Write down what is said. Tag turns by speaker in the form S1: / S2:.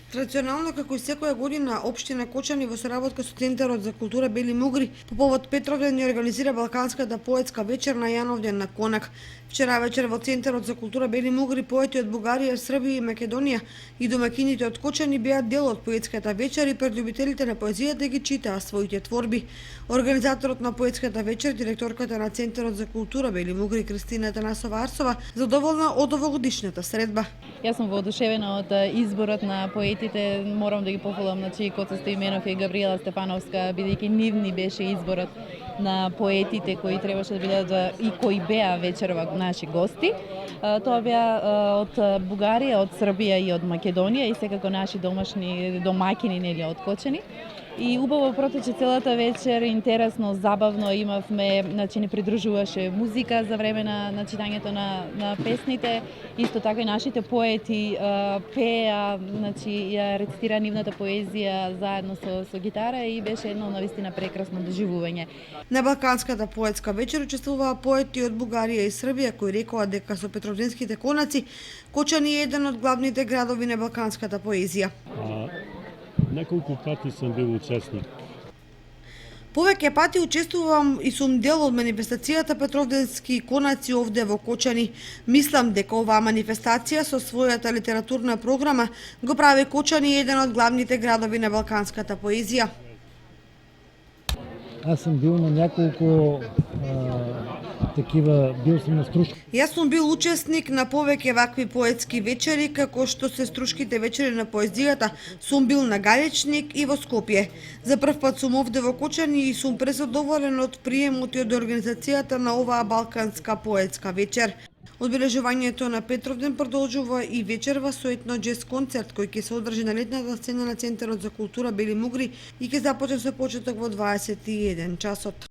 S1: Традиционално, како и секоја година, општина Кочани во соработка со Центарот за култура Бели Мугри по повод Петровден ни организира Балканската поетска вечер на Јановден на Конак. Вчера вечер во Центарот за култура Бели Мугри поети од Бугарија, Србија и Македонија и домакините од Кочани беа дел од поетската вечер и пред љубителите на поезијата ги читаа своите творби. Организаторот на поетската вечер, директорката на Центарот за култура Бели Мугри Кристина Танасова Арсова, задоволна од овогодишната средба.
S2: Јас сум воодушевена од изборот на поетите, морам да ги пофалам, Коца Стоименов и Габриела Стефановска, бидејќи нивни беше изборот на поетите кои требаше да бидат и кои беа вечерва наши гости. Тоа беа од Бугарија, од Србија и од Македонија и секако наши домашни домакини нели од Кочани. И убаво протече целата вечер, интересно, забавно, имавме, ни придружуваше музика за време на читањето на песните, исто така и нашите поети пеа, ја рецитира нивната поезија заедно со гитара и беше едно навистина прекрасно доживување.
S1: На Балканската поетска вечер учествуваа поети од Бугарија и Србија кои рекоа дека со Петровденските конаци Кочани е еден од главните градови на балканската поезија.
S3: Неколку пати сам бил учесник.
S1: Повеќе пати учествувам и сум дел од манифестацијата Петровденски конаци овде во Кочани. Мислам дека оваа манифестација со својата литературна програма го прави Кочани еден од главните градови на балканската поезија.
S4: Аз сум бил на няколко такива, бил сум на струшки.
S1: Јас сум бил учесник на повеќе вакви поетски вечери, како што се струшките вечери на поезијата, сум бил на Галечник и во Скопје. За прв пат сум овде во Кочани и сум презадоволен од приемот и од организацијата на оваа балканска поетска вечер. Одбележувањето на Петровден продолжува и вечерва со етно-џез концерт кој ќе се одржи на летната сцена на Центарот за култура Бели Мугри и ќе започне со почеток во 21 часот.